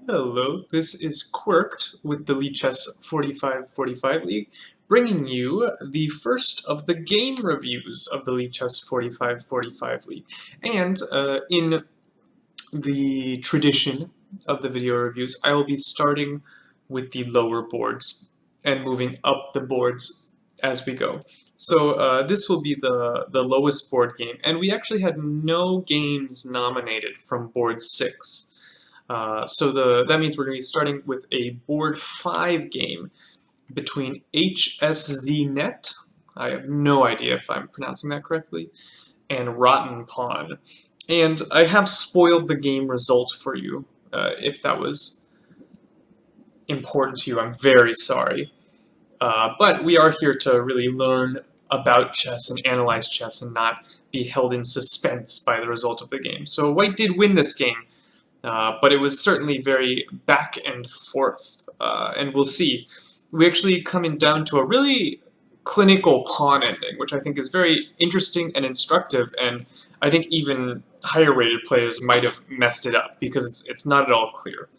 Hello, this is Quirked with the Lichess4545 League, bringing you the first of the game reviews of the Lichess4545 League. And in the tradition of the video reviews, I will be starting with the lower boards and moving up the boards as we go. So this will be the lowest board game, and we actually had no games nominated from board 6. That means we're going to be starting with a board 5 game between hsznet, I have no idea if I'm pronouncing that correctly, and RottenPawn. And I have spoiled the game result for you. If that was important to you, I'm very sorry. But we are here to really learn about chess and analyze chess and not be held in suspense by the result of the game. So White did win this game, but it was certainly very back and forth, and we'll see. We actually coming down to a really clinical pawn ending, which I think is very interesting and instructive, and I think even higher rated players might have messed it up because it's not at all clear.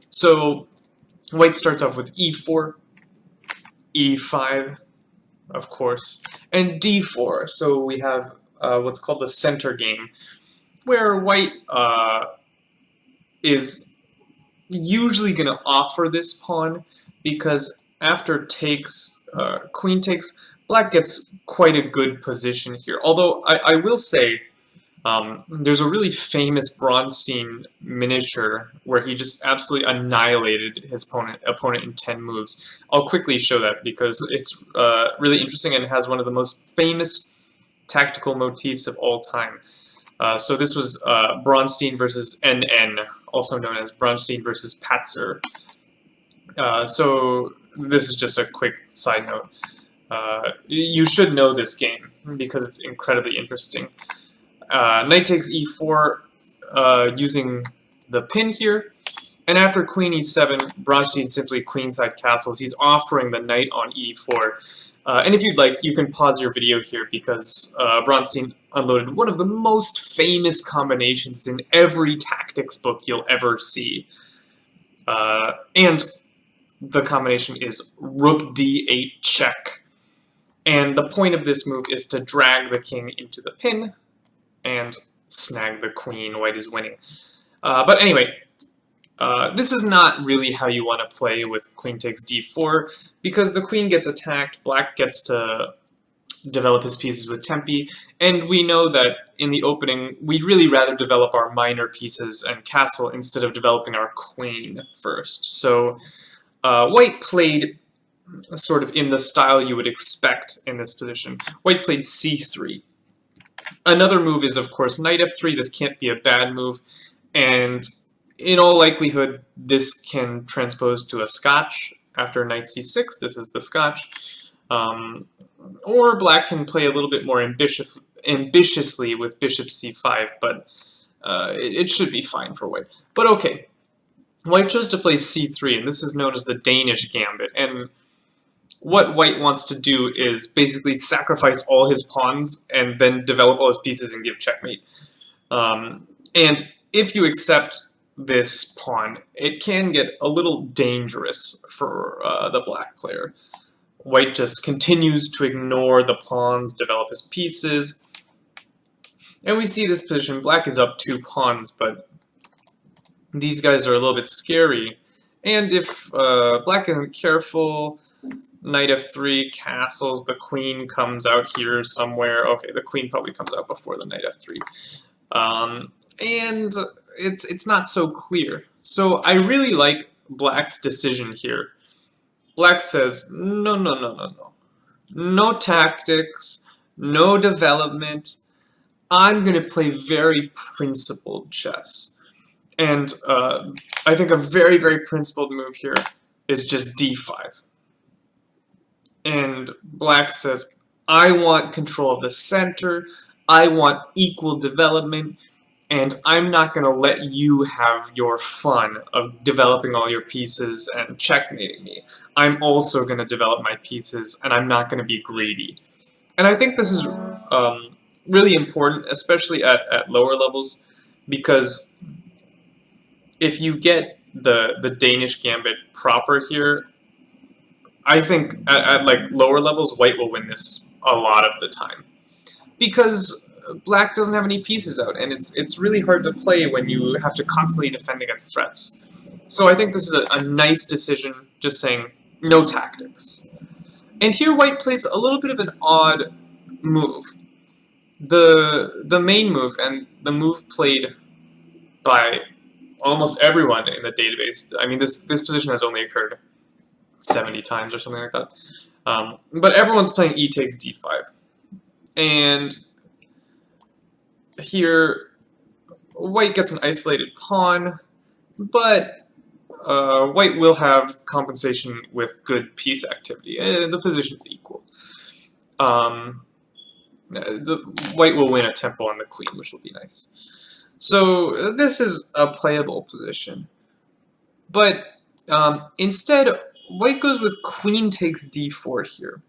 So White starts off with e4, e5, of course, and d4. So we have what's called the center game, where White is usually going to offer this pawn because after takes, queen takes, Black gets quite a good position here. Although I will say there's a really famous Bronstein miniature where he just absolutely annihilated his opponent in 10 moves. I'll quickly show that because it's really interesting and has one of the most famous tactical motifs of all time. So this was Bronstein versus NN, also known as Bronstein versus Patzer. So this is just a quick side note. You should know this game because it's incredibly interesting. Knight takes e4 using the pin here, and after queen e7, Bronstein simply queenside castles. He's offering the knight on e4. And if you'd like, you can pause your video here because Bronstein unloaded one of the most famous combinations in every tactics book you'll ever see. And the combination is rook d8 check. And the point of this move is to drag the king into the pin and snag the queen. White is winning. But anyway, this is not really how you want to play with queen takes d4, because the queen gets attacked, Black gets to develop his pieces with tempi, and we know that in the opening, we'd really rather develop our minor pieces and castle instead of developing our queen first. So White played sort of in the style you would expect in this position. White played c3. Another move is, of course, knight f3. This can't be a bad move, and in all likelihood, this can transpose to a scotch after knight c6. This is the scotch. Or Black can play a little bit more ambitiously with bishop c5, but it should be fine for White. But okay, White chose to play c3, and this is known as the Danish gambit. And what White wants to do is basically sacrifice all his pawns and then develop all his pieces and give checkmate. And if you accept this pawn, it can get a little dangerous for the Black player. White just continues to ignore the pawns, develop his pieces, and we see this position. Black is up 2 pawns, but these guys are a little bit scary, and if Black isn't careful, knight f3 castles, the queen comes out here somewhere. Okay, the queen probably comes out before the knight f3. And it's not so clear. So I really like Black's decision here. Black says, no, no, no, no, no. No tactics, no development. I'm going to play very principled chess. And I think a very, very principled move here is just d5. And Black says, I want control of the center, I want equal development, and I'm not going to let you have your fun of developing all your pieces and checkmating me. I'm also going to develop my pieces, and I'm not going to be greedy. And I think this is really important, especially at lower levels, because if you get the Danish gambit proper here, I think at like lower levels, white will win this a lot of the time. Because black doesn't have any pieces out, and it's really hard to play when you have to constantly defend against threats. So I think this is a nice decision, just saying no tactics. And here white plays a little bit of an odd move. The main move, and the move played by almost everyone in the database. I mean, this position has only occurred 70 times or something like that. But everyone's playing e takes d5. And here, white gets an isolated pawn, but white will have compensation with good piece activity. The position's equal. The white will win a tempo on the queen, which will be nice. So this is a playable position. But instead, white goes with queen takes d4 here,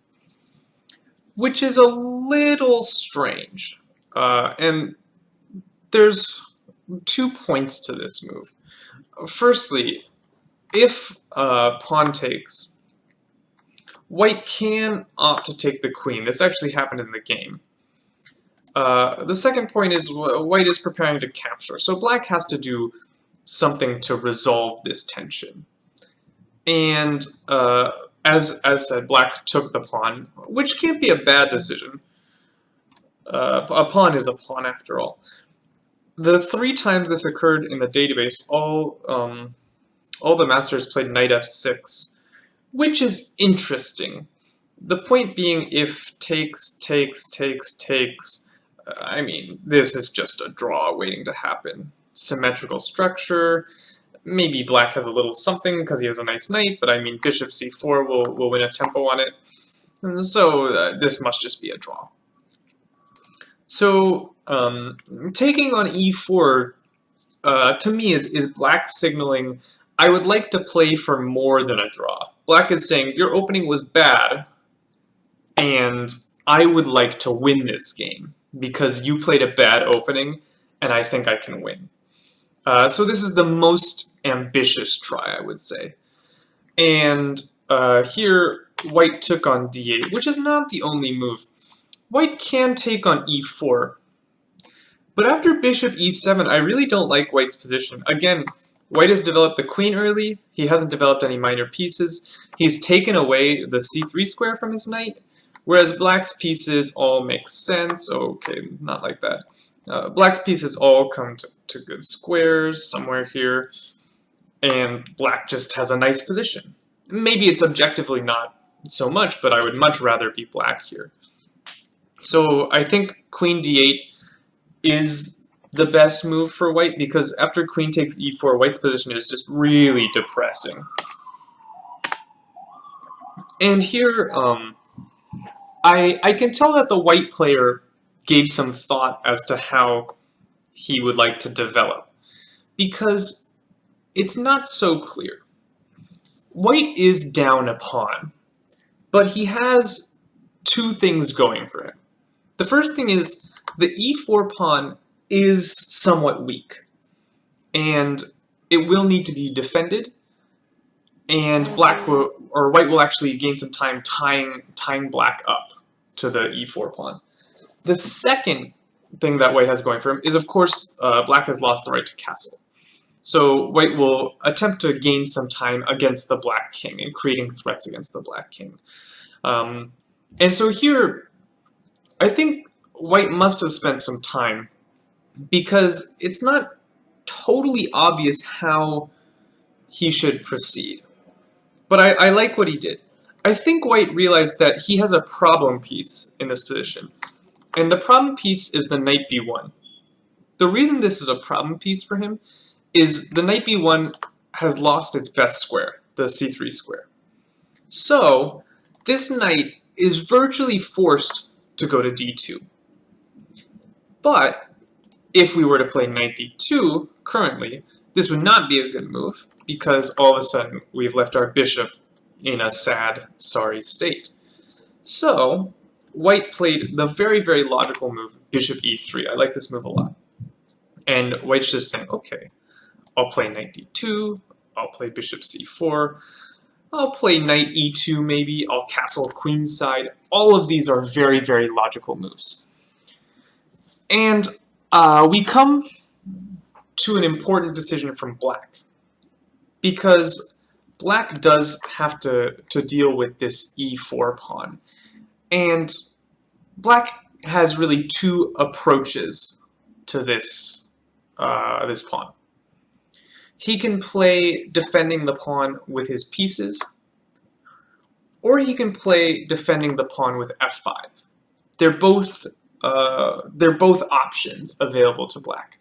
which is a little strange. And there's 2 points to this move. Firstly, if pawn takes, white can opt to take the queen. This actually happened in the game. The second point is white is preparing to capture, so black has to do something to resolve this tension. And as said, black took the pawn, which can't be a bad decision. A pawn is a pawn after all. The 3 times this occurred in the database, all the masters played knight f6, which is interesting. The point being, if takes, I mean, this is just a draw waiting to happen. Symmetrical structure. Maybe black has a little something because he has a nice knight, but I mean, bishop c4 will win a tempo on it. And so this must just be a draw. So taking on e4 to me is black signaling, I would like to play for more than a draw. Black is saying, your opening was bad, and I would like to win this game because you played a bad opening, and I think I can win. So this is the most ambitious try, I would say. And here, white took on d8, which is not the only move. White can take on e4. But after bishop e7, I really don't like white's position. Again, white has developed the queen early. He hasn't developed any minor pieces. He's taken away the c3 square from his knight, whereas black's pieces all make sense. Okay, not like that. Black's pieces all come to good squares somewhere here, and black just has a nice position. Maybe it's objectively not so much, but I would much rather be black here. So I think queen d8 is the best move for white, because after queen takes e4, white's position is just really depressing. And here, I can tell that the white player gave some thought as to how he would like to develop, because it's not so clear. White is down a pawn, but he has 2 things going for him. The first thing is the e4 pawn is somewhat weak, and it will need to be defended, and white will actually gain some time tying black up to the e4 pawn. The second thing that white has going for him is, of course, black has lost the right to castle. So white will attempt to gain some time against the black king and creating threats against the black king. And so here, I think white must have spent some time, because it's not totally obvious how he should proceed. But I like what he did. I think white realized that he has a problem piece in this position. And the problem piece is the knight b1. The reason this is a problem piece for him is the knight b1 has lost its best square, the c3 square. So this knight is virtually forced to go to d2. But if we were to play knight d2 currently, this would not be a good move, because all of a sudden we've left our bishop in a sad, sorry state. So white played the very, very logical move, bishop e3. I like this move a lot. And white's just saying, okay, I'll play knight d2, I'll play bishop c4. I'll play knight e2 maybe. I'll castle queenside. All of these are very, very logical moves. And we come to an important decision from black, because black does have to deal with this e4 pawn. And black has really two approaches to this, this pawn. He can play defending the pawn with his pieces, or he can play defending the pawn with f5. They're both options available to black.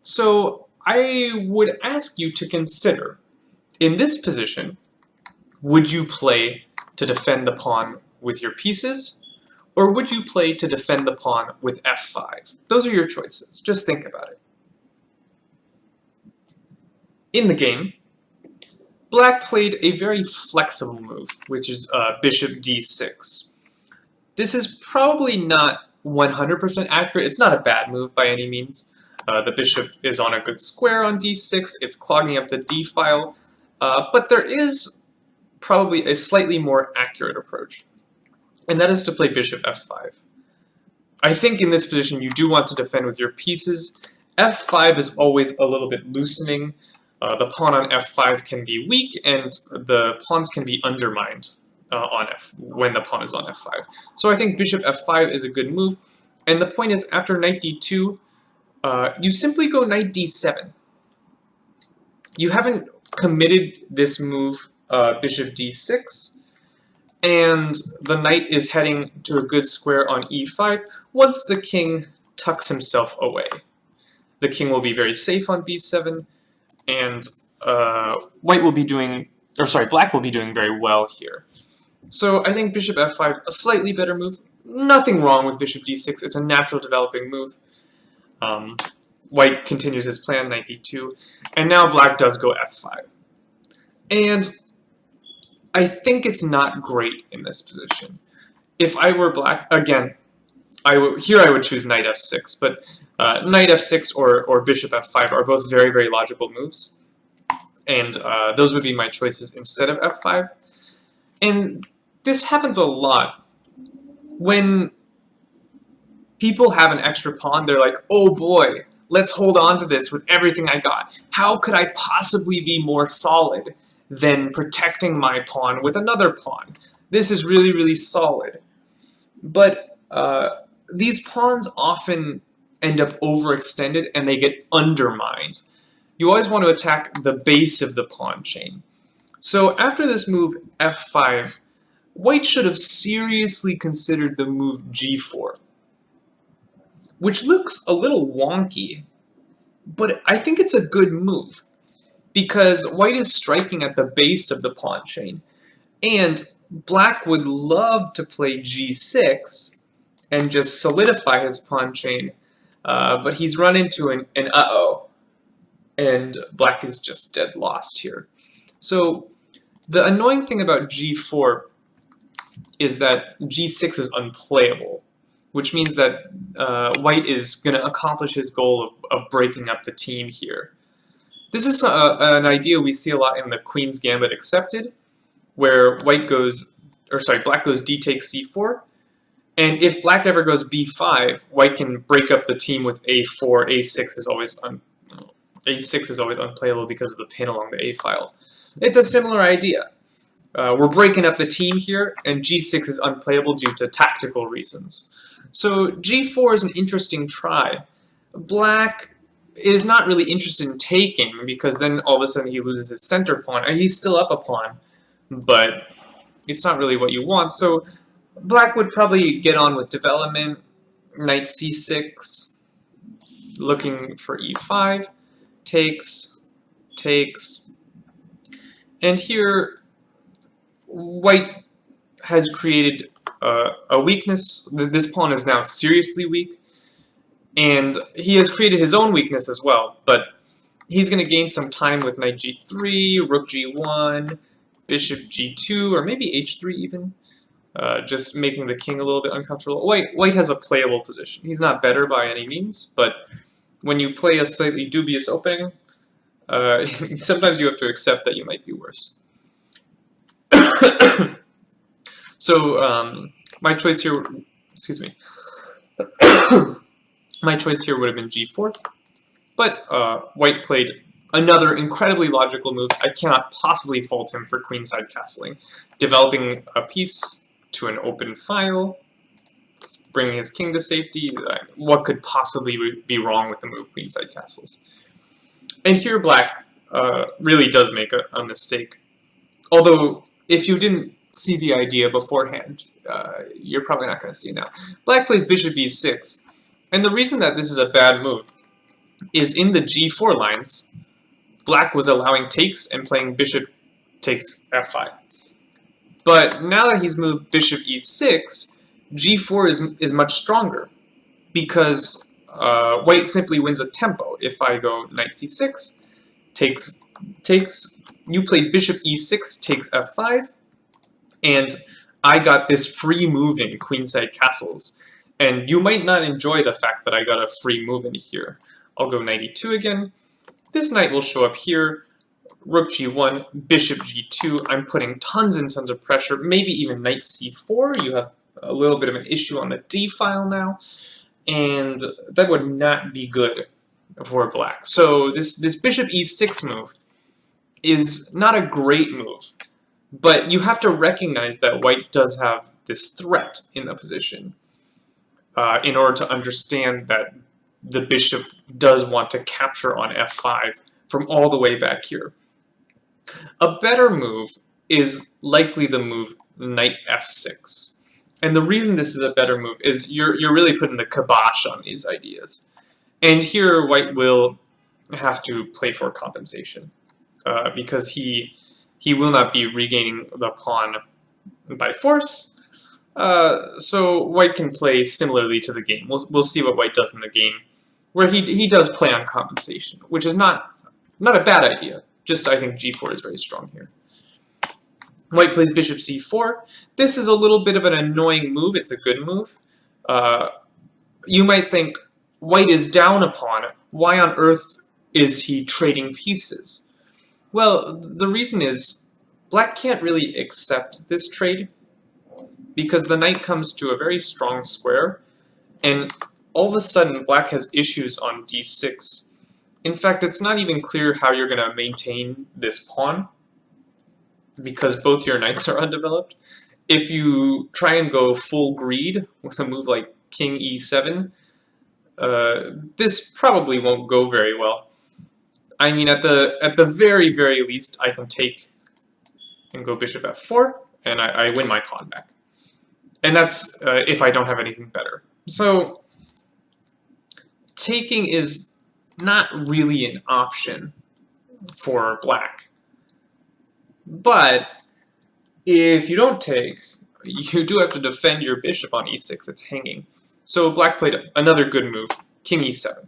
So I would ask you to consider, in this position, would you play to defend the pawn with your pieces, or would you play to defend the pawn with f5? Those are your choices. Just think about it. In the game, black played a very flexible move, which is bishop d6. This is probably not 100% accurate. It's not a bad move by any means. The bishop is on a good square on d6. It's clogging up the d file. But there is probably a slightly more accurate approach, and that is to play bishop f5. I think in this position you do want to defend with your pieces. f5 is always a little bit loosening. The pawn on f5 can be weak, and the pawns can be undermined when the pawn is on f5. So I think bishop f5 is a good move. And the point is, after knight d2, you simply go knight d7. You haven't committed this move, bishop d6, and the knight is heading to a good square on e5 once the king tucks himself away. The king will be very safe on b7, and black will be doing very well here. So I think bishop f5, a slightly better move. Nothing wrong with bishop d6. It's a natural developing move. White continues his plan, knight d2, and now black does go f5. And I think it's not great in this position. If I were black, again, I would choose knight f6, but knight f6 or bishop f5 are both very, very logical moves, and those would be my choices instead of f5. And this happens a lot. When people have an extra pawn, they're like, oh boy, let's hold on to this with everything I got. How could I possibly be more solid than protecting my pawn with another pawn? This is really, really solid. But these pawns often end up overextended and they get undermined. You always want to attack the base of the pawn chain. So after this move f5, white should have seriously considered the move g4, which looks a little wonky, but I think it's a good move, because white is striking at the base of the pawn chain, and black would love to play g6 and just solidify his pawn chain, but he's run into an uh-oh, and black is just dead lost here. So the annoying thing about g4 is that g6 is unplayable, which means that white is going to accomplish his goal of breaking up the team here. This is an idea we see a lot in the Queen's Gambit Accepted, where black goes d takes c4, and if black ever goes b5, white can break up the team with a4. a6 is always unplayable because of the pin along the a file. It's a similar idea. We're breaking up the team here, and g6 is unplayable due to tactical reasons. So g4 is an interesting try. Black is not really interested in taking, because then all of a sudden he loses his center pawn. He's still up a pawn, but it's not really what you want. So black would probably get on with development, knight c6, looking for e5, takes, and here white has created a weakness. This pawn is now seriously weak, and he has created his own weakness as well, but he's going to gain some time with knight g3, rook g1, bishop g2, or maybe h3 even, just making the king a little bit uncomfortable. White has a playable position. He's not better by any means, but when you play a slightly dubious opening, Sometimes you have to accept that you might be worse. So my choice here, excuse me, my choice here would have been g4, but white played another incredibly logical move. I cannot possibly fault him for queenside castling, developing a piece to an open file, bringing his king to safety. What could possibly be wrong with the move queenside castles? And here black really does make a mistake. Although, if you didn't see the idea beforehand, you're probably not going to see it now. Black plays bishop e6, and the reason that this is a bad move is in the g4 lines, black was allowing takes and playing bishop takes f5. But now that he's moved bishop e6, g4 is much stronger, because white simply wins a tempo. If I go knight c6, takes, you played bishop e6 takes f5, and I got this free move in queenside castles. And you might not enjoy the fact that I got a free move in here. I'll go knight e2 again. This knight will show up here. Rook g1, bishop g2. I'm putting tons and tons of pressure. Maybe even knight c4. You have a little bit of an issue on the d file now. And that would not be good for black. So this bishop e6 move is not a great move. But you have to recognize that white does have this threat in the position in order to understand that the bishop does want to capture on f5 from all the way back here. A better move is likely the move knight f6. And the reason this is a better move is you're really putting the kibosh on these ideas. And here white will have to play for compensation because he will not be regaining the pawn by force. So white can play similarly to the game. We'll see what white does in the game, where he does play on compensation, which is not a bad idea. Just I think g4 is very strong here. White plays bishop c4. This is a little bit of an annoying move. It's a good move. You might think, white is down a pawn. Why on earth is he trading pieces? Well, the reason is black can't really accept this trade because the knight comes to a very strong square, and all of a sudden black has issues on d6. In fact, it's not even clear how you're going to maintain this pawn because both your knights are undeveloped. If you try and go full greed with a move like king e7, this probably won't go very well. I mean, at the very, very least, I can take and go bishop f4, and I win my pawn back. And that's if I don't have anything better. So taking is not really an option for black. But if you don't take, you do have to defend your bishop on e6. It's hanging. So black played another good move, king e7.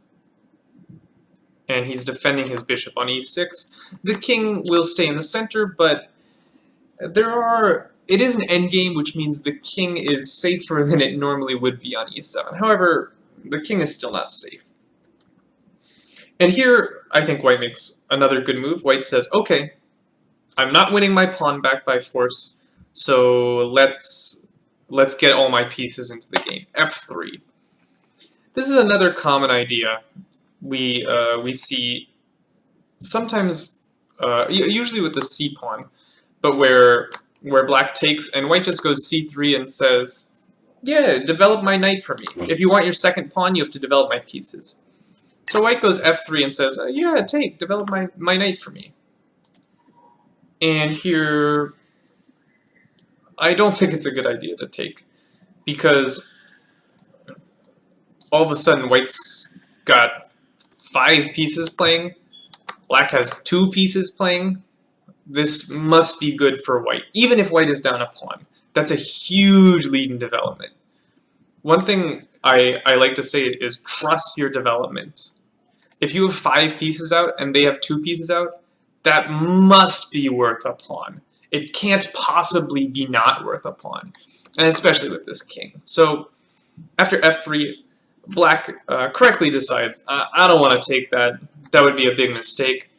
And he's defending his bishop on e6. The king will stay in the center, but it is an endgame, which means the king is safer than it normally would be on e7. However, the king is still not safe. And here, I think white makes another good move. White says, okay, I'm not winning my pawn back by force, so let's get all my pieces into the game. f3. This is another common idea we see sometimes, usually with the c pawn, but where black takes and white just goes c3 and says, yeah, develop my knight for me. If you want your second pawn, you have to develop my pieces. So white goes f3 and says, yeah, develop my knight for me. And here, I don't think it's a good idea to take, because all of a sudden white's got 5 pieces playing, black has 2 pieces playing. This must be good for white, even if white is down a pawn. That's a huge lead in development. One thing I like to say is trust your development. If you have 5 pieces out and they have 2 pieces out, that must be worth a pawn. It can't possibly be not worth a pawn, and especially with this king. So after f3, black correctly decides, I don't want to take that. That would be a big mistake.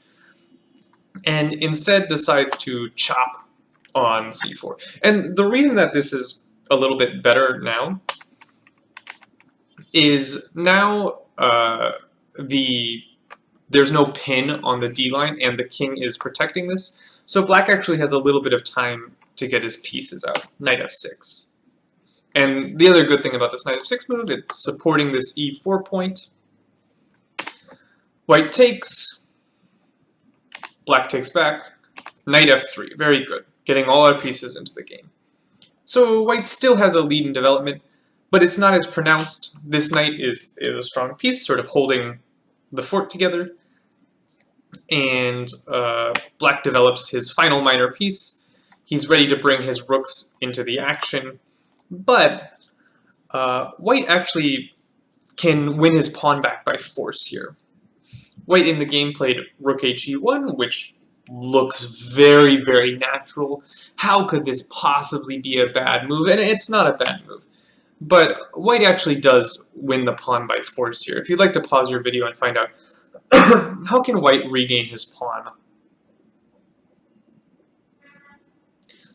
and instead decides to chop on c4. And the reason that this is a little bit better now is now there's no pin on the d line, and the king is protecting this. So black actually has a little bit of time to get his pieces out. Knight f6. And the other good thing about this knight f6 move, it's supporting this e4 point. White takes, black takes back, knight f3. Very good, getting all our pieces into the game. So white still has a lead in development, but it's not as pronounced. This knight is a strong piece, sort of holding the fort together. And black develops his final minor piece. He's ready to bring his rooks into the action, but white actually can win his pawn back by force here. White in the game played rook he1, which looks very, very natural. How could this possibly be a bad move? And it's not a bad move. But white actually does win the pawn by force here. If you'd like to pause your video and find out how can white regain his pawn?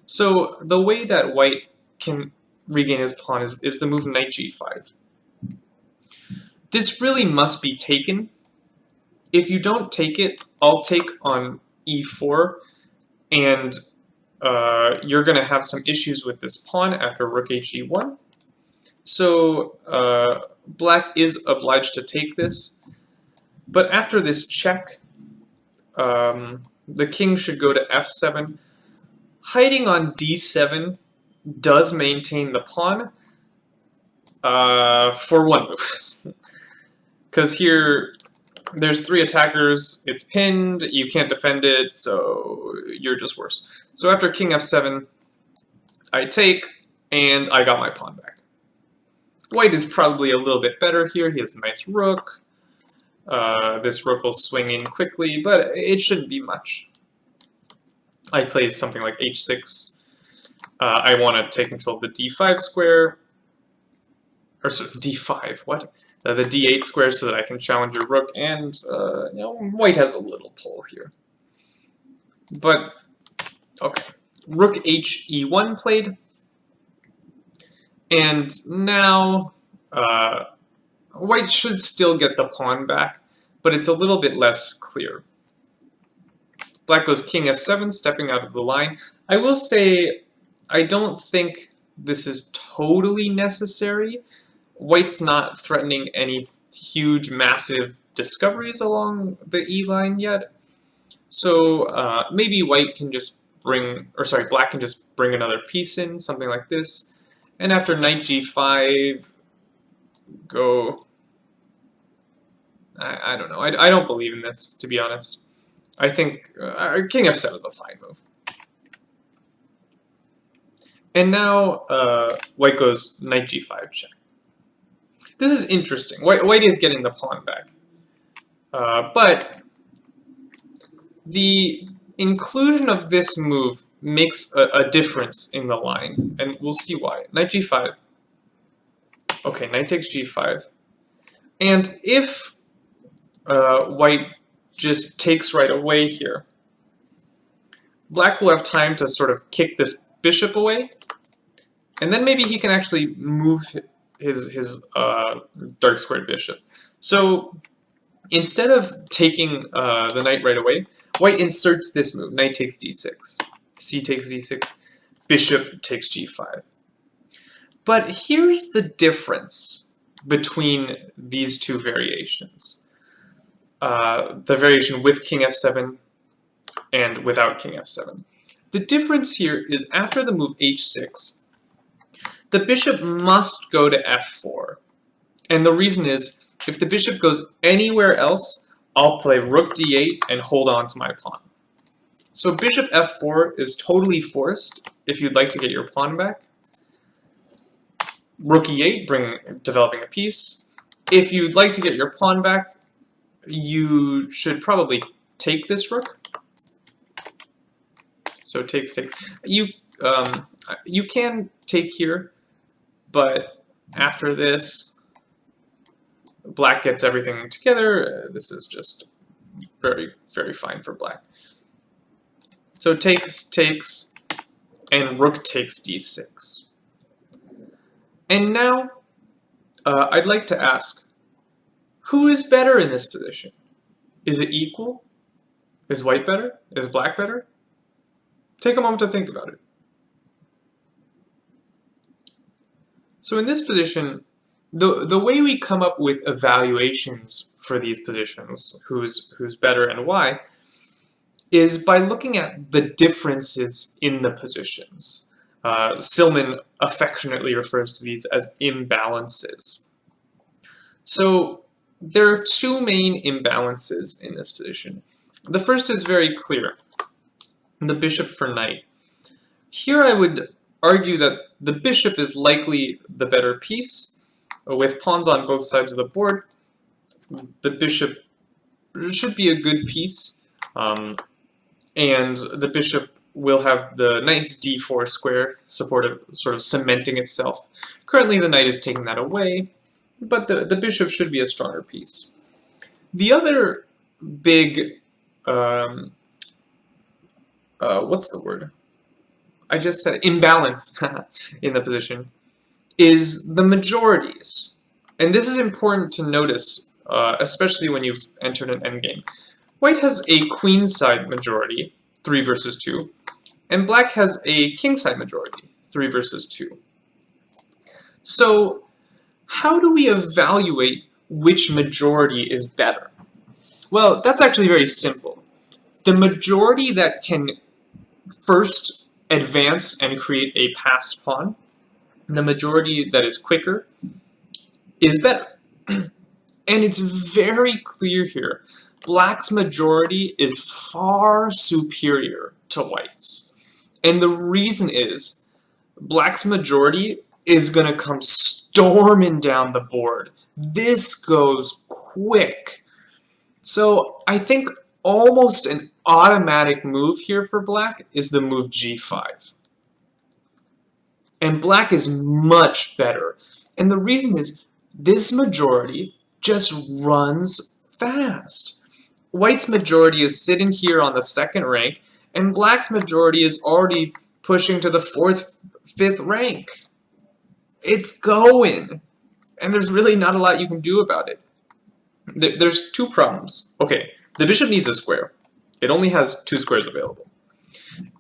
So the way that white can regain his pawn is the move knight g5. This really must be taken. If you don't take it, I'll take on e4, and you're going to have some issues with this pawn after rook he1. So black is obliged to take this. But after this check, the king should go to f7. Hiding on d7 does maintain the pawn for one move. Because here, there's 3 attackers, it's pinned, you can't defend it, so you're just worse. So after king f7, I take, and I got my pawn back. White is probably a little bit better here. He has a nice rook. This rook will swing in quickly, but it shouldn't be much. I play something like h6. I want to take control of the d5 square. Or so, d5, what? The d8 square so that I can challenge your rook, and you know, white has a little pull here. But, okay. Rook he1 played. And now, white should still get the pawn back, but it's a little bit less clear. Black goes king f7, stepping out of the line. I will say, I don't think this is totally necessary. White's not threatening any huge, massive discoveries along the E line yet. So maybe white can just bring, or sorry, black can just bring another piece in, something like this. And after knight g5, go... I don't know. I don't believe in this, to be honest. I think king f7 is a fine move. And now white goes knight g5 check. This is interesting. White is getting the pawn back. But the inclusion of this move makes a difference in the line, and we'll see why. Knight g5. Okay, knight takes g5. And if white just takes right away here, black will have time to sort of kick this bishop away, and then maybe he can actually move his dark squared bishop. So instead of taking the knight right away, white inserts this move, knight takes d6, c takes d6, bishop takes g5. But here's the difference between these two variations. The variation with king f7 and without king f7. The difference here is after the move h6, the bishop must go to f4. And the reason is, if the bishop goes anywhere else, I'll play rook d8 and hold on to my pawn. So bishop f4 is totally forced if you'd like to get your pawn back. Rook e8, developing a piece. If you'd like to get your pawn back, you should probably take this rook. So take 6. You can take here, but after this, black gets everything together. This is just very, very fine for black. So takes, takes, and rook takes d6. And now, I'd like to ask, who is better in this position? Is it equal? Is white better? Is black better? Take a moment to think about it. So in this position, the way we come up with evaluations for these positions, who's better and why, is by looking at the differences in the positions. Silman affectionately refers to these as imbalances. So there are two main imbalances in this position. The first is very clear, the bishop for knight. Here I would argue that the bishop is likely the better piece. With pawns on both sides of the board, the bishop should be a good piece, and the bishop will have the nice d4 square supportive, sort of cementing itself. Currently the knight is taking that away, but the bishop should be a stronger piece. The other big, what's the word? I just said imbalance in the position, is the majorities. And this is important to notice, especially when you've entered an endgame. White has a queenside majority, 3 versus 2, and black has a kingside majority, 3 versus 2. So how do we evaluate which majority is better? Well, that's actually very simple. The majority that can first advance and create a passed pawn, the majority that is quicker, is better. And it's very clear here. Black's majority is far superior to white's. And the reason is, black's majority is going to come storming down the board. This goes quick. So I think almost an automatic move here for black is the move g5. And black is much better. And the reason is, this majority just runs fast. White's majority is sitting here on the second rank, and black's majority is already pushing to the 4th, 5th rank. It's going. And there's really not a lot you can do about it. There's two problems. Okay, the bishop needs a square. It only has 2 squares available.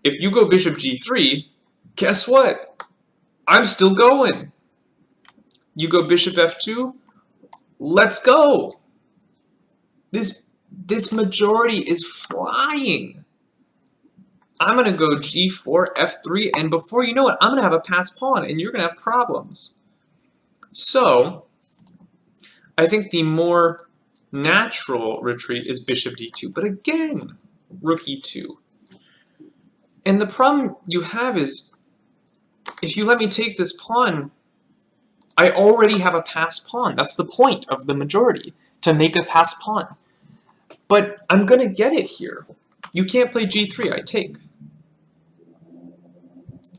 If you go bishop g3, guess what? I'm still going. You go bishop f2, let's go. This majority is flying. I'm going to go g4, f3, and before you know it, I'm going to have a passed pawn, and you're going to have problems. So, I think the more natural retreat is bishop d2, but again, rook e2. And the problem you have is, if you let me take this pawn, I already have a passed pawn. That's the point of the majority, to make a passed pawn. But I'm going to get it here. You can't play g3, I take.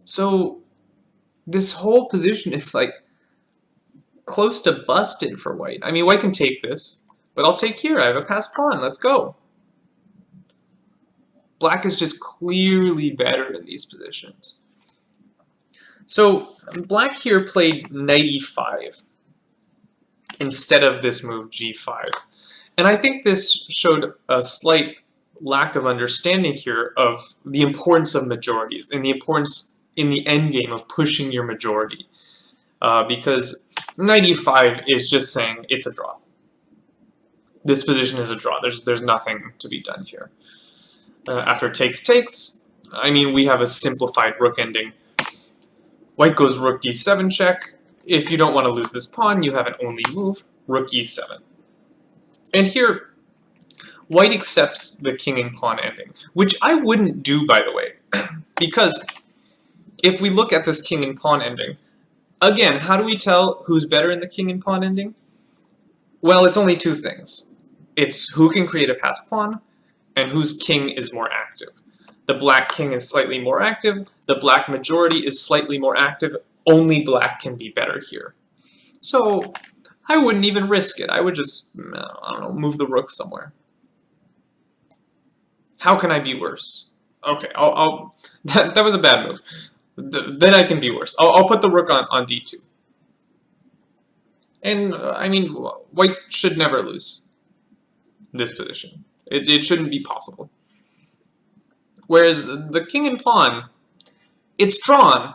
So this whole position is like close to busted for white. I mean, white can take this, but I'll take here. I have a passed pawn. Let's go. Black is just clearly better in these positions. So black here played knight e5 instead of this move g5. And I think this showed a slight lack of understanding here of the importance of majorities and the importance in the endgame of pushing your majority. Because knight e5 is just saying it's a draw. This position is a draw. There's nothing to be done here. After takes, takes, I mean, we have a simplified rook ending. White goes rook d7 check. If you don't want to lose this pawn, you have an only move, rook e7. And here, white accepts the king and pawn ending, which I wouldn't do, by the way, because if we look at this king and pawn ending, again, how do we tell who's better in the king and pawn ending? Well, it's only 2 things. It's who can create a passed pawn, and whose king is more active. The black king is slightly more active, the black majority is slightly more active, only black can be better here. So I wouldn't even risk it. I would just, I don't know, move the rook somewhere. How can I be worse? Okay, that was a bad move. Then I can be worse. I'll put the rook on d2. And, I mean, white should never lose this position. It shouldn't be possible. Whereas the king and pawn, it's drawn,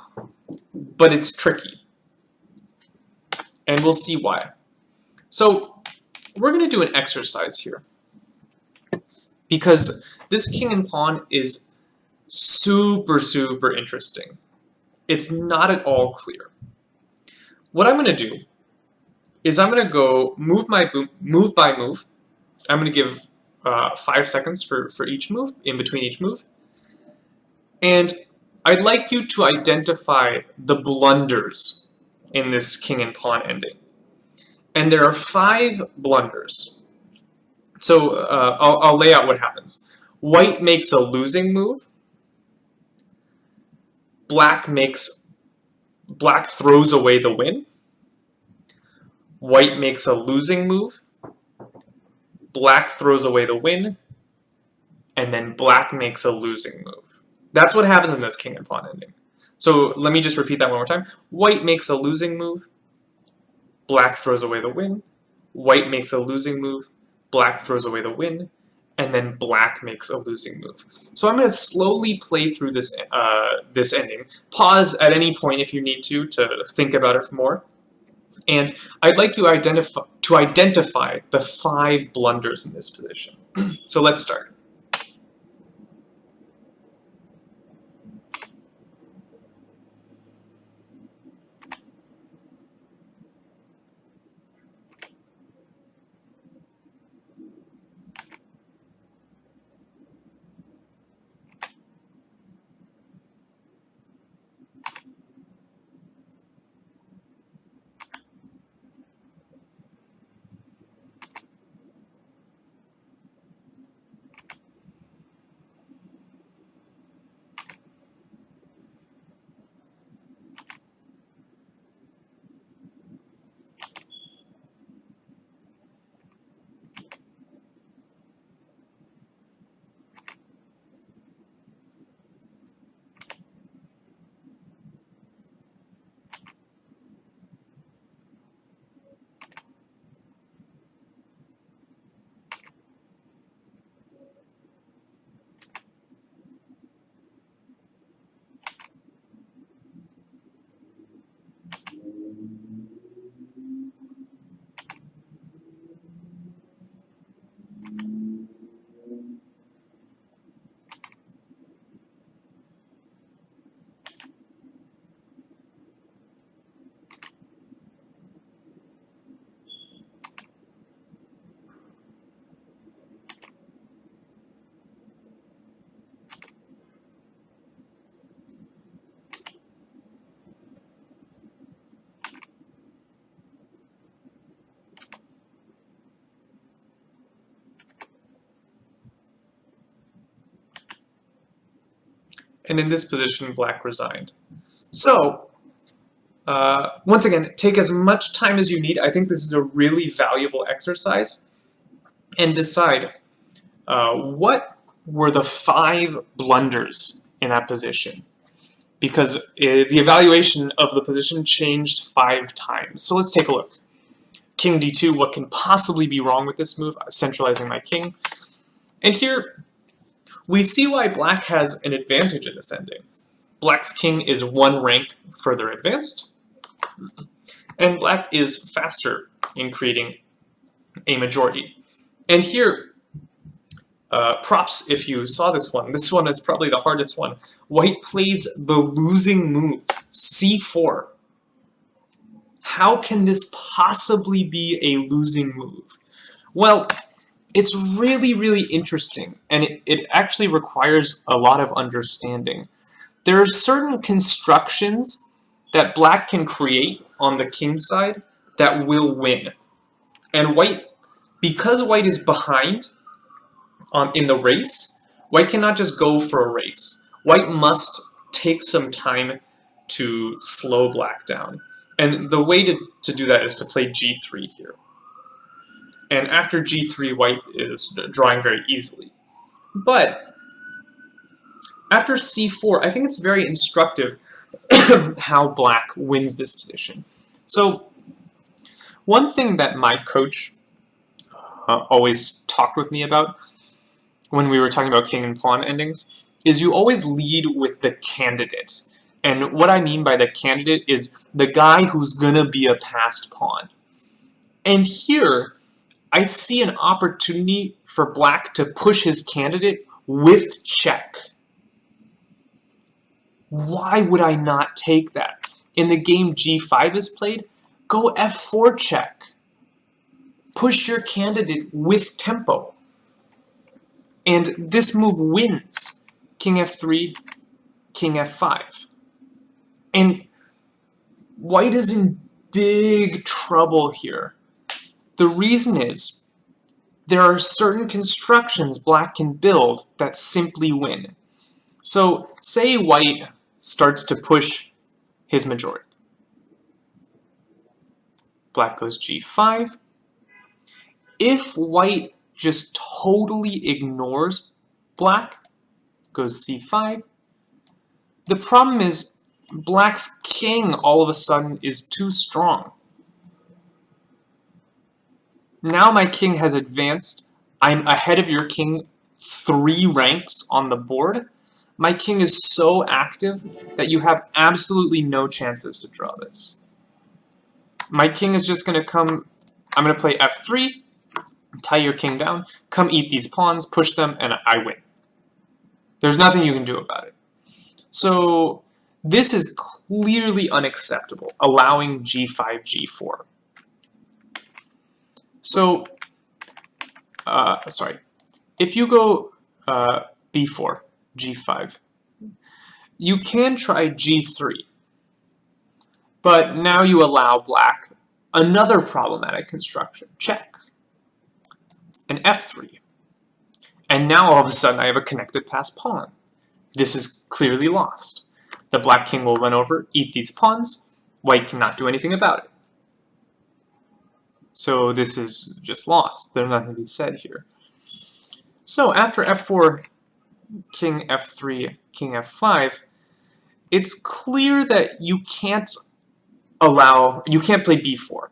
but it's tricky. And we'll see why. So, we're going to do an exercise here. Because this king and pawn is super, super interesting. It's not at all clear. What I'm going to do is I'm going to go move by move. I'm going to give 5 seconds for each move, in between each move. And I'd like you to identify the blunders in this king and pawn ending. And there are 5 blunders. So I'll lay out what happens. White makes a losing move. Black throws away the win. White makes a losing move. Black throws away the win. And then black makes a losing move. That's what happens in this king and pawn ending. So let me just repeat that one more time. White makes a losing move. Black throws away the win. White makes a losing move. Black throws away the win. And then black makes a losing move. So I'm going to slowly play through this this ending. Pause at any point if you need to think about it more. And I'd like you to identify the 5 blunders in this position. So let's start. And in this position, black resigned. So, once again, take as much time as you need. I think this is a really valuable exercise. And decide what were the 5 blunders in that position. Because the evaluation of the position changed 5 times. So let's take a look. King d2, what can possibly be wrong with this move? Centralizing my king. And here, we see why black has an advantage in this ending. Black's king is 1 rank further advanced, and black is faster in creating a majority. And here, props if you saw this one. This one is probably the hardest one. White plays the losing move, c4. How can this possibly be a losing move? Well, it's really, really interesting, and it actually requires a lot of understanding. There are certain constructions that black can create on the king side that will win. And white, because white is behind in the race, white cannot just go for a race. White must take some time to slow black down. And the way to do that is to play g3 here. And after g3, white is drawing very easily. But After c4, I think it's very instructive how black wins this position. So one thing that my coach always talked with me about when we were talking about king and pawn endings is you always lead with the candidate. And what I mean by the candidate is the guy who's gonna be a passed pawn. And here, I see an opportunity for black to push his candidate with check. Why would I not take that? In the game g5 is played, go f4 check. Push your candidate with tempo. And this move wins. King f3, king f5. And white is in big trouble here. The reason is there are certain constructions black can build that simply win. So say white starts to push his majority. Black goes g5. If white just totally ignores black, goes c5, the problem is black's king all of a sudden is too strong. Now my king has advanced. I'm ahead of your king 3 ranks on the board. My king is so active that you have absolutely no chances to draw this. My king is just going to come, I'm going to play f3, tie your king down, come eat these pawns, push them, and I win. There's nothing you can do about it. So this is clearly unacceptable, allowing g5, g4. So, if you go b4, g5, you can try g3, but now you allow black another problematic construction, check, and f3. And now all of a sudden I have a connected passed pawn. This is clearly lost. The black king will run over, eat these pawns. White cannot do anything about it. So this is just lost. There's nothing to be said here. So after f4, king f3, king f5, it's clear that you can't play b4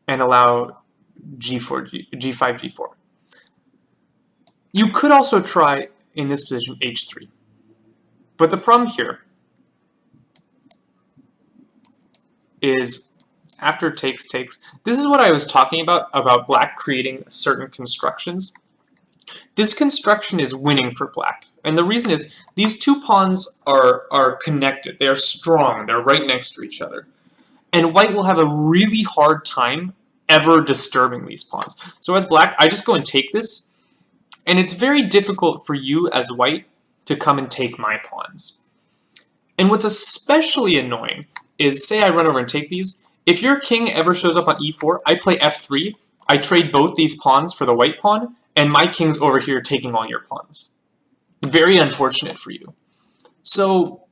and allow g5, g4. You could also try, in this position, h3. But the problem here is after takes, this is what I was talking about black creating certain constructions. This construction is winning for black. And the reason is these two pawns are connected. They are strong. They're right next to each other. And white will have a really hard time ever disturbing these pawns. So as black, I just go and take this. And it's very difficult for you as white to come and take my pawns. And what's especially annoying is, say I run over and take these. If your king ever shows up on e4, I play f3, I trade both these pawns for the white pawn, and my king's over here taking all your pawns. Very unfortunate for you. So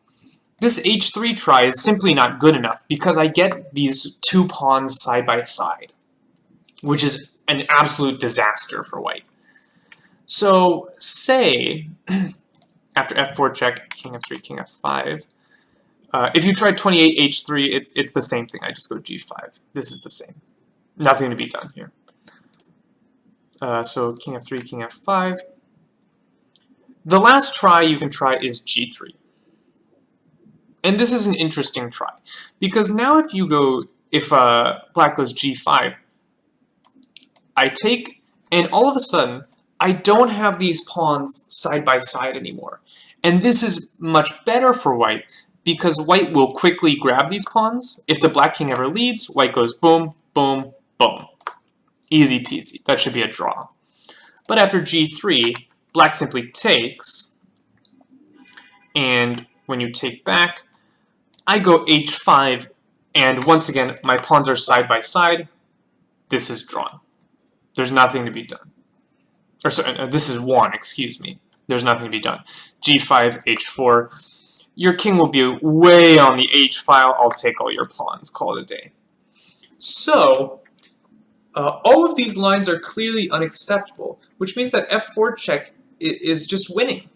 this h3 try is simply not good enough because I get these two pawns side by side, which is an absolute disaster for white. So say, after f4 check, king f3, king f5, if you try 28 h3, it's the same thing. I just go g5. This is the same. Nothing to be done here. So king f3, king f5. The last try you can try is g3. And this is an interesting try. Because now if black goes g5, I take, and all of a sudden, I don't have these pawns side by side anymore. And this is much better for white, because white will quickly grab these pawns. If the black king ever leads, white goes boom, boom, boom. Easy peasy. That should be a draw. But after g3, black simply takes. And when you take back, I go h5. And once again, my pawns are side by side. This is drawn. There's nothing to be done. Or sorry, this is won, excuse me. There's nothing to be done. g5, h4. Your king will be way on the h file. I'll take all your pawns. Call it a day. So, all of these lines are clearly unacceptable, which means that f4 check is just winning.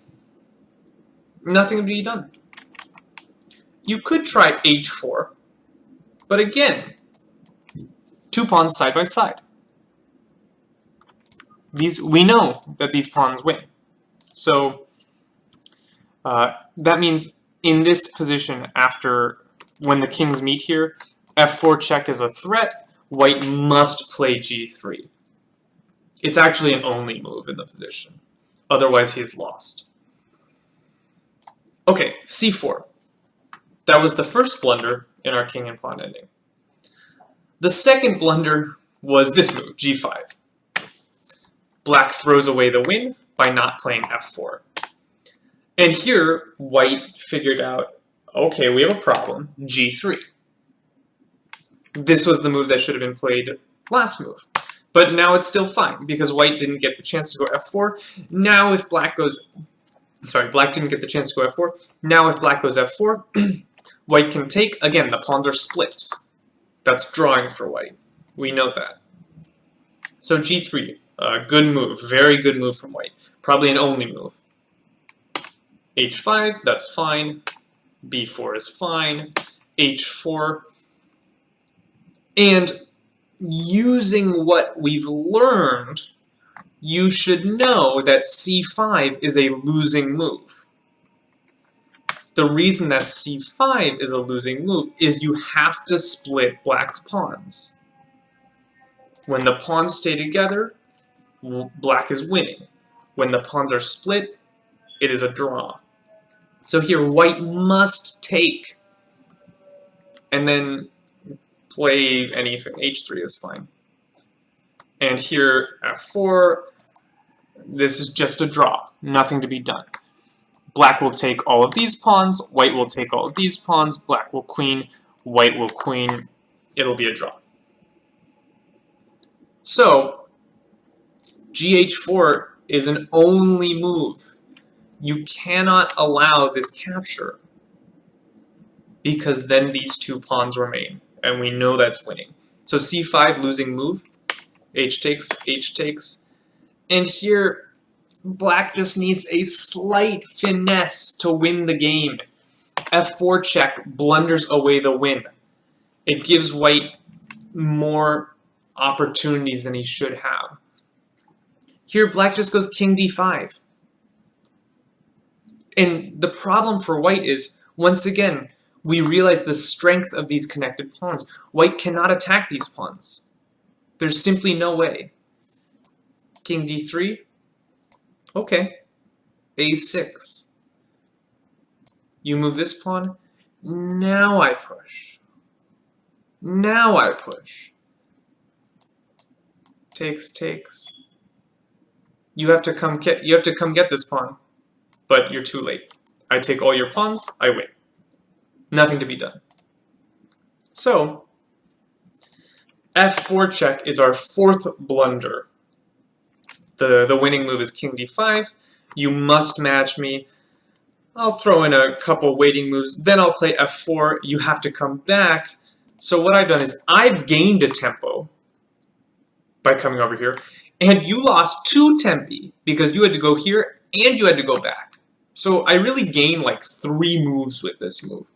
Nothing to be done. You could try h4, but again, 2 pawns side by side. We know that these pawns win. So that means in this position, when the kings meet here, f4 check is a threat. White must play g3. It's actually an only move in the position. Otherwise, he's lost. Okay, c4. That was the first blunder in our king and pawn ending. The second blunder was this move, g5. Black throws away the win by not playing f4. And here, white figured out, okay, we have a problem, g3. This was the move that should have been played last move. But now it's still fine, because white didn't get the chance to go f4. Now if black goes... Sorry, black didn't get the chance to go f4. Now if black goes f4, white can take. Again, the pawns are split. That's drawing for white. We know that. So g3, good move. Very good move from white. Probably an only move. h5, that's fine. b4 is fine. h4. And using what we've learned, you should know that c5 is a losing move. The reason that c5 is a losing move is you have to split black's pawns. When the pawns stay together, black is winning. When the pawns are split, it is a draw. So here, white must take, and then play anything. h3 is fine. And here, f4, this is just a draw. Nothing to be done. Black will take all of these pawns, white will take all of these pawns, black will queen, white will queen. It'll be a draw. So, gh4 is an only move. You cannot allow this capture, because then these 2 pawns remain, and we know that's winning. So c5, losing move, h takes, and here black just needs a slight finesse to win the game. f4 check blunders away the win. It gives white more opportunities than he should have. Here black just goes king d5. And the problem for white is, once again, we realize the strength of these connected pawns. White cannot attack these pawns. There's simply no way. King d3. Okay. a6. You move this pawn. Now I push. Now I push. Takes. You have to come get this pawn. But you're too late. I take all your pawns, I win. Nothing to be done. So, f4 check is our 4th blunder. The winning move is king d5. You must match me. I'll throw in a couple waiting moves. Then I'll play f4. You have to come back. So what I've done is I've gained a tempo by coming over here. And you lost 2 tempi because you had to go here and you had to go back. So I really gained like 3 moves with this move.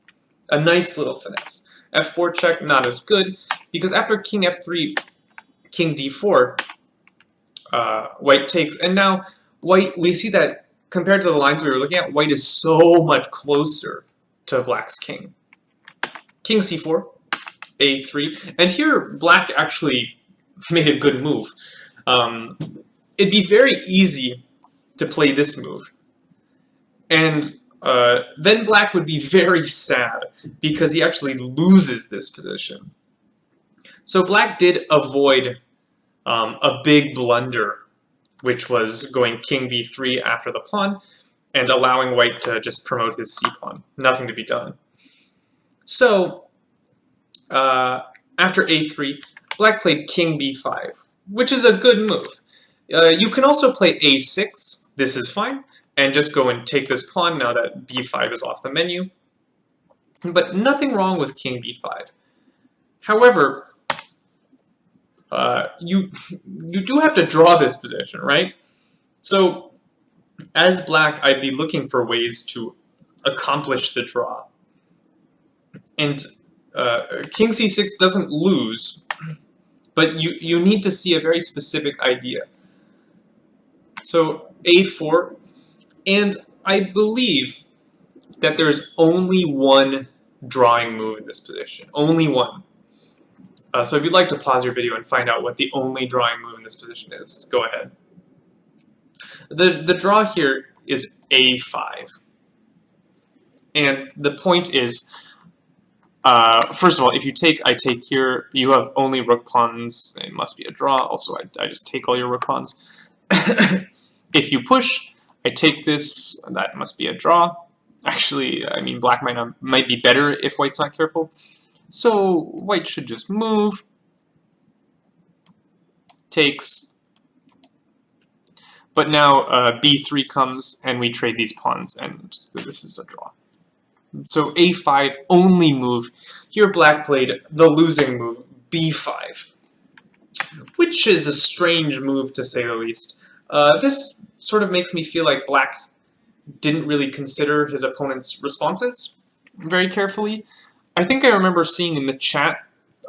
A nice little finesse. f4 check, not as good, because after king f3, king d4, white takes. And now white, we see that compared to the lines we were looking at, white is so much closer to black's king. King c4, a3. And here black actually made a good move. It'd be very easy to play this move. And then black would be very sad because he actually loses this position. So black did avoid a big blunder, which was going king b3 after the pawn and allowing white to just promote his c-pawn. Nothing to be done. So after a3, black played king b5, which is a good move. You can also play a6. This is fine. And just go and take this pawn now that b5 is off the menu. But nothing wrong with king b5. However, you do have to draw this position, right? So as black, I'd be looking for ways to accomplish the draw. And king c6 doesn't lose, but you need to see a very specific idea. So a4, and I believe that there's only one drawing move in this position. Only one. So if you'd like to pause your video and find out what the only drawing move in this position is, go ahead. The draw here is a5. And the point is, first of all, if you take, I take here, you have only rook pawns, it must be a draw. Also, I just take all your rook pawns. If you push, I take this, that must be a draw. Actually, I mean, black might be better if white's not careful. So white should just move, takes. But now b3 comes, and we trade these pawns, and this is a draw. So a5, only move. Here black played the losing move, b5, which is a strange move to say the least. This sort of makes me feel like black didn't really consider his opponent's responses very carefully. I think I remember seeing in the chat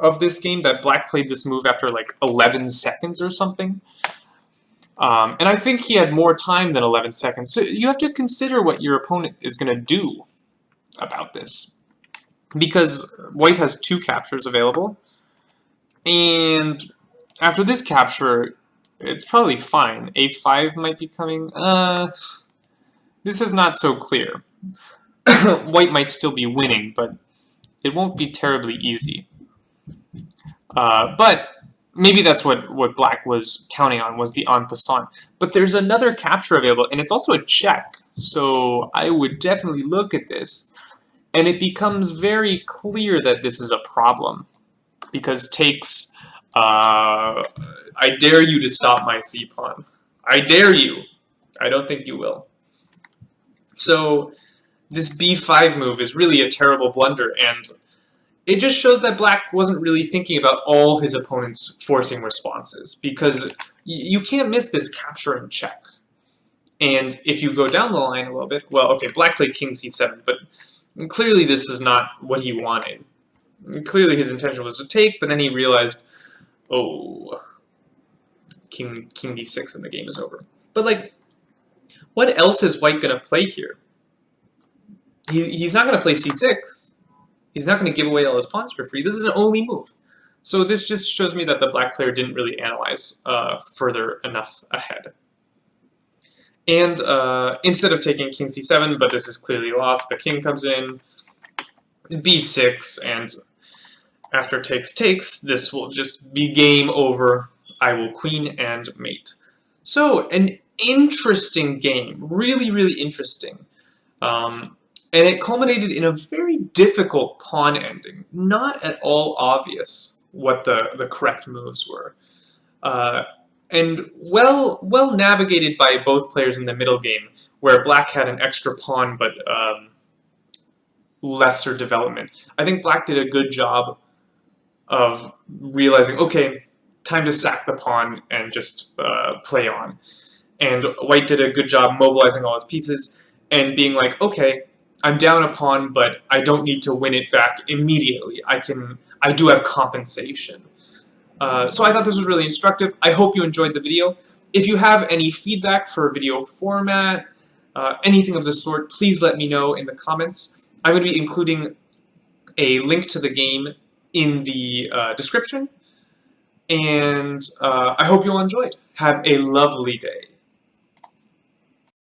of this game that black played this move after like 11 seconds or something. And I think he had more time than 11 seconds. So you have to consider what your opponent is going to do about this. Because white has 2 captures available. And after this capture, it's probably fine. a5 might be coming. This is not so clear. White might still be winning, but it won't be terribly easy. But maybe that's what black was counting on, was the en passant. But there's another capture available, and it's also a check. So I would definitely look at this. And it becomes very clear that this is a problem. Because takes, I dare you to stop my c-pawn. I dare you. I don't think you will. So this b5 move is really a terrible blunder, and it just shows that black wasn't really thinking about all his opponent's forcing responses, because you can't miss this capture and check. And if you go down the line a little bit, well, okay, black played king c7, but clearly this is not what he wanted. Clearly his intention was to take, but then he realized, oh, king d6 and the game is over. But like, what else is white going to play here? He's not going to play c6. He's not going to give away all his pawns for free. This is an only move. So this just shows me that the black player didn't really analyze further enough ahead. And instead of taking king c7, but this is clearly lost, the king comes in, b6, and after takes, this will just be game over. I will queen and mate. So, an interesting game. Really, really interesting. And it culminated in a very difficult pawn ending. Not at all obvious what the correct moves were. And well navigated by both players in the middle game, where black had an extra pawn but lesser development. I think black did a good job of realizing, okay, time to sack the pawn and just play on. And white did a good job mobilizing all his pieces and being like, okay, I'm down a pawn, but I don't need to win it back immediately. I do have compensation. So I thought this was really instructive. I hope you enjoyed the video. If you have any feedback for video format, anything of the sort, please let me know in the comments. I'm going to be including a link to the game in the description. And I hope you all enjoyed. Have a lovely day.